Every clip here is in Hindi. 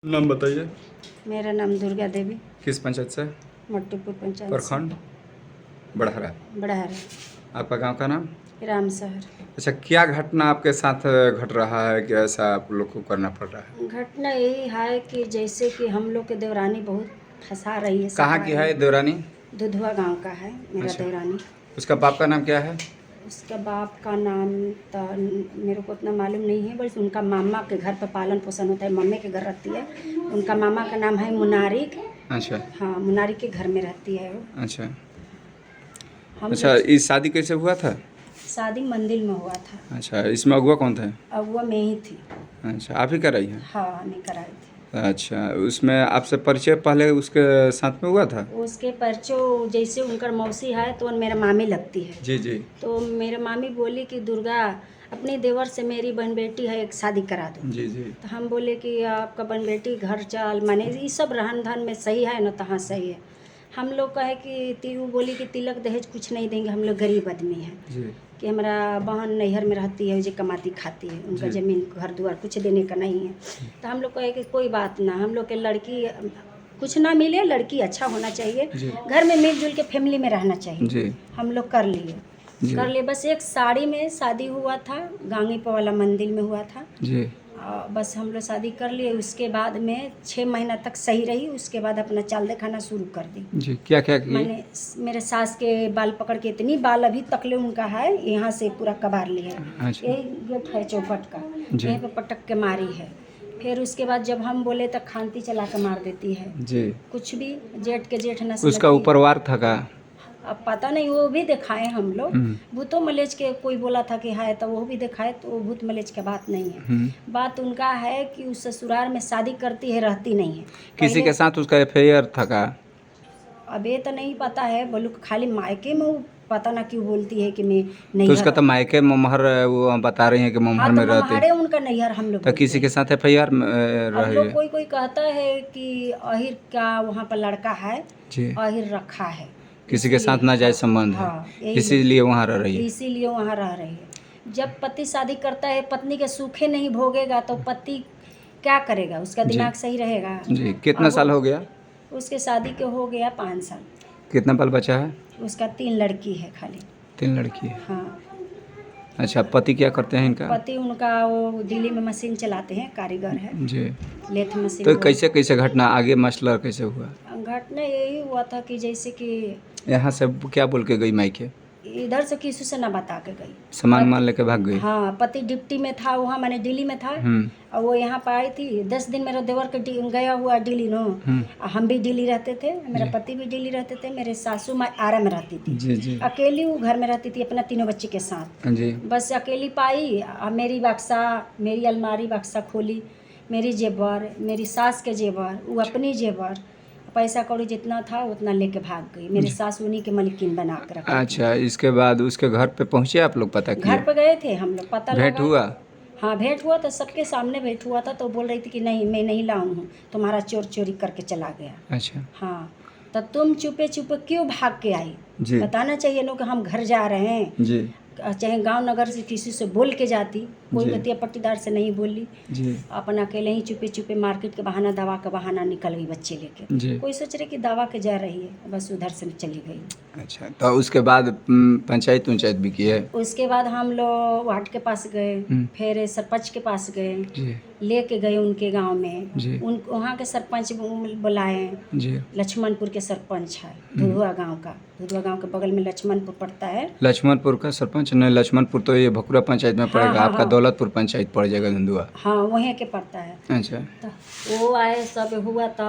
नाम बताइए। मेरा नाम दुर्गा देवी, किस पंचायत से? मट्टीपुर पंचायत प्रखंड बढ़हरा। बढ़हरा, आपका गांव का नाम? राम शहर। अच्छा, क्या घटना आपके साथ घट रहा है कि ऐसा आप लोग को करना पड़ रहा है? घटना यही है कि जैसे कि हम लोग के देवरानी बहुत फंसा रही है। कहाँ की है देवरानी? दुधवा गांव का है मेरा अच्छा। देवरानी। उसका बाप का नाम क्या है? उसका बाप का नाम तो मेरे को उतना मालूम नहीं है, बस उनका मामा के घर पर पालन पोषण होता है, मम्मी के घर रहती है। उनका मामा का नाम है मुनारिक। अच्छा। हाँ, मुनारिक के घर में रहती है वो। अच्छा। हम अच्छा, इस शादी कैसे हुआ था? शादी मंदिर में हुआ था। अच्छा, इसमें अगुआ कौन था? अगुआ में ही थी। अच्छा, आप ही कराई हैं? हाँ, नहीं कराई थी। अच्छा, उसमें आपसे परिचय पहले उसके साथ में हुआ था? उसके परचो जैसे उनकर मौसी है तो मेरा मामी लगती है। जी जी। तो मेरे मामी बोली कि दुर्गा अपनी देवर से मेरी बहन बेटी है, एक शादी करा दो। जी जी। तो हम बोले कि आपका बहन बेटी घर चाल माने ये सब रहन धन में सही है ना, तहाँ सही है। हम लोग कहे कि तीरू बोली कि तिलक दहेज कुछ नहीं देंगे, हम लोग गरीब आदमी हैं। जी। कि हमारा बहन नैहर में रहती है, जो कमाती खाती है, उनका ज़मीन घर द्वार कुछ देने का नहीं है। तो हम लोग कहे कि कोई बात ना, हम लोग के लड़की कुछ ना मिले, लड़की अच्छा होना चाहिए, घर में मिलजुल के फैमिली में रहना चाहिए। जी। हम लोग कर लिए। बस एक साड़ी में शादी हुआ था, गांगीपुर वाला मंदिर में हुआ था जी। बस हम लोग शादी कर लिए। उसके बाद में 6 महीना तक सही रही, उसके बाद अपना चाल दिखाना शुरू कर दी। जी, क्या क्या की? मैंने मेरे सास के बाल पकड़ के, इतनी बाल अभी तकले उनका है, यहाँ से पूरा कबार लिया है। अच्छा। यही गेट है चौपट का, यहीं पे पटक के मारी है। फिर उसके बाद जब हम बोले तो खांती चला के मार देती है। जी। कुछ भी जेठ के जेठ न उसका ऊपरवार था का? अब पता नहीं, वो भी दिखाए हम लोग। भूतो मलेच के कोई बोला था कि है, तो वो भी दिखाए, तो वो भूत मलेच के बात नहीं है। बात उनका है कि उस ससुराल में शादी करती है, रहती नहीं है। किसी के साथ उसका अफेयर था का? अब ये तो नहीं पता है, बोलू खाली मायके में वो पता ना क्यों बोलती है कि मैं नहीं। तो उसका तो मायके ममहर वो बता रही हैं कि ममहर में रहते हैं। उनका नैहर हम लोग तो किसी के साथ एफआईआर हम लोग कोई कहता है कि अहिर का वहाँ पर लड़का है जी, अहिर रखा है, किसी के साथ नाजायज संबंध है। हाँ, इसीलिए वहाँ रह रही है। इसीलिए वहाँ रह रही है। जब पति शादी करता है, पत्नी के सूखे नहीं भोगेगा तो पति क्या करेगा? उसका दिमाग सही रहेगा? जी। कितना साल हो गया उसके शादी के? हो गया 5 साल। कितना बाल बचा है? उसका 3 लड़की है खाली। 3 लड़की है। हाँ। अच्छा, पति क्या करते हैं इनका? पति उनका वो दिल्ली में मशीन चलाते हैं, कारीगर है जी। Lathe machine. तो कैसे कैसे घटना आगे मसला कैसे हुआ? घटना यही हुआ था कि जैसे कि यहाँ से क्या बोल के गई मायके? इधर से किसी से ना बता के गई, सामान मान लेके भाग गई। हाँ, पति डिप्टी में था वहाँ, मैंने दिल्ली में था। और वो यहाँ पर आई थी 10 दिन। मेरा देवर के गया हुआ दिल्ली नो। हम भी दिल्ली रहते थे, मेरा पति भी दिल्ली रहते थे, मेरे सासू माँ आरा में रहती थी। जी जी। अकेली वो घर में रहती थी अपना 3 बच्चे के साथ। जी। बस अकेली पाई। मेरी बक्सा, मेरी अलमारी बक्सा खोली, मेरी जेवर, मेरी सास के जेवर, वो अपनी जेवर, पैसा कौड़ी जितना था उतना लेके भाग गई। मेरे सास उन्हीं के मलिकिन बना के रखा। अच्छा, इसके बाद उसके घर पे पहुँचे आप लोग? पता किया? घर पे गए थे हम लोग, पता लगा। भेंट हुआ? हाँ, भेंट हुआ था, सबके सामने भेंट हुआ था। तो बोल रही थी कि नहीं, मैं नहीं लाऊं हूँ, तुम्हारा चोर चोरी करके चला गया। अच्छा। हाँ, तो तुम चुपे चुपे क्यों भाग के आई? जी। बताना चाहिए लोग कि हम घर जा रहे हैं। जी। चाहे गांव नगर से किसी से बोल के जाती, कोई बतिया पट्टीदार से नहीं बोली। जी। अपन अकेले ही चुपे चुपे मार्केट के बहाना, दवा का बहाना निकल गई बच्चे लेके। जी। कोई सोच रहे कि दवा के जा रही है, बस उधर से चली गई। अच्छा, तो उसके बाद पंचायत भी की है? उसके बाद हम लोग वार्ड के पास गए, फिर सरपंच के पास गए, लेके गए उनके गांव में। उन वहाँ के सरपंच बुलाए। लक्ष्मणपुर के सरपंच है, धुधुआ गांव का। धुधुआ गांव के बगल में लक्ष्मणपुर पड़ता है। लक्ष्मणपुर का सरपंच? नहीं, लक्ष्मणपुर तो ये भकुरा पंचायत में पड़ेगा। आपका दौलतपुर पंचायत पड़ जाएगा, धुंधुआ। हाँ, वहीं के पड़ता है। अच्छा। तो वो आए, सब हुआ तो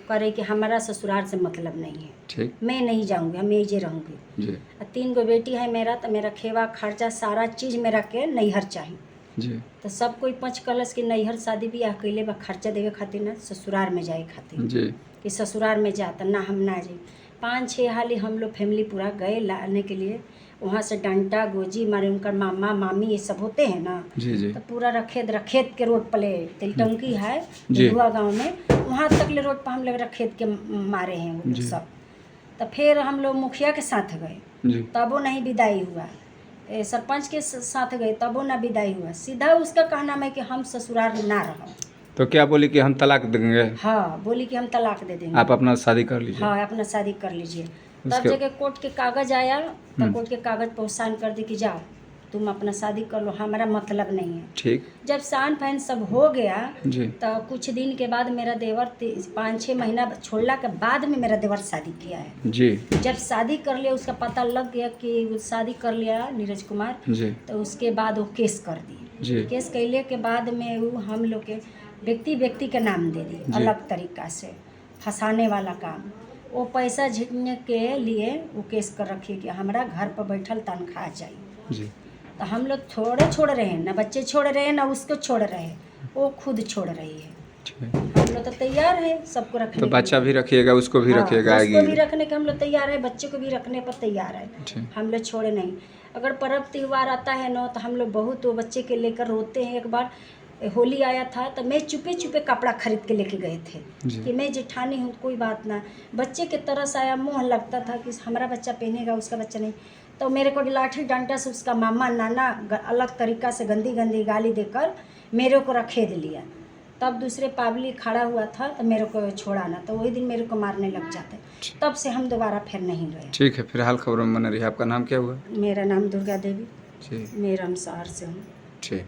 करे कि हमारा ससुराल से मतलब नहीं है, ठीक, मैं नहीं जाऊँगी, हम यही रहूँगी। जी। 3 गो बेटी है मेरा, तो मेरा खेवा खर्चा सारा चीज़ मेरा के नैहर चाहिए। जी। तो सब कोई 5 कलश की नैहर शादी ब्याह कैले बा, खर्चा देवे खातिर ना ससुराल में जाए खातिर। जी। कि ससुराल में जाता ना, हम ना जाए। 5-6 हाली हम लोग फैमिली पूरा गए लाने के लिए। वहाँ से डंटा गोजी मारे, उनका मामा मामी ये सब होते हैं ना। जी जी। तो पूरा रखेत के रोड पर तिलटंकी है धुआ गाँव में, वहाँ तक ले रोड पर हम लोग रखेत के मारे हैं वो सब। तो फिर हम लोग मुखिया के साथ गए, तबो नहीं विदाई हुआ। सरपंच के साथ गए, तबो ना विदाई हुआ। सीधा उसका कहना है कि हम ससुराल ना रहो। तो क्या बोली कि हम तलाक देंगे? हाँ, बोली कि हम तलाक दे देंगे। आप अपना शादी कर लीजिए। हाँ, अपना शादी कर लीजिए। तब उसके- जाके कोर्ट के कागज आया, तो कोर्ट के कागज पर साइन कर दी कि जाओ तुम अपना शादी कर लो, हमारा मतलब नहीं है। ठीक। जब साइन फाइन सब हो गया जी तो कुछ दिन के बाद मेरा देवर 5-6 महीना छोड़ला के बाद में मेरा देवर शादी किया है। जी जब शादी कर लिया, उसका पता लग गया कि वो शादी कर लिया नीरज कुमार, जी तो उसके बाद वो केस कर दी। जी केस कैले के बाद में वो हम लोग के व्यक्ति के नाम दे दी, अलग तरीका से फंसाने वाला काम। वो पैसा झीटने के लिए वो केस कर रखी कि हमारा घर पर बैठल तनख्वाह चाहिए। जी तो हम लोग थोड़े छोड़ रहे हैं, ना बच्चे छोड़ रहे हैं, ना उसको छोड़ रहे हैं, वो खुद छोड़ रही है। ठीक। हम लोग तो तैयार है सबको रखने तो के बच्चा लिए। भी रखिएगा, उसको भी हाँ, रखिएगा उसको भी आएगी। रखने के हम लोग तैयार है, बच्चे को भी रखने पर तैयार है। ठीक। हम लोग छोड़े नहीं। अगर पर्व त्यौहार आता है ना, तो हम लोग बहुत वो बच्चे के लेकर रोते हैं। एक बार होली आया था तो मैं चुपे चुपे कपड़ा खरीद के लेके गए थे जी। कि मैं जेठानी हूँ, कोई बात ना। बच्चे के तरस आया, मोह लगता था कि हमारा बच्चा पहनेगा, उसका बच्चा नहीं। तो मेरे को लाठी डंडा से उसका मामा नाना अलग तरीका से गंदी गंदी गाली देकर मेरे को रखेद लिया। तब दूसरे पब्लिक खड़ा हुआ था तो मेरे को छोड़ा ना, तो वही दिन मेरे को मारने लग जाते। तब से हम दोबारा फिर नहीं गए। ठीक है, फिलहाल खबरों में बने रहिए। आपका नाम क्या हुआ? मेरा नाम दुर्गा देवी, जी मैं रमसार से हूँ। ठीक।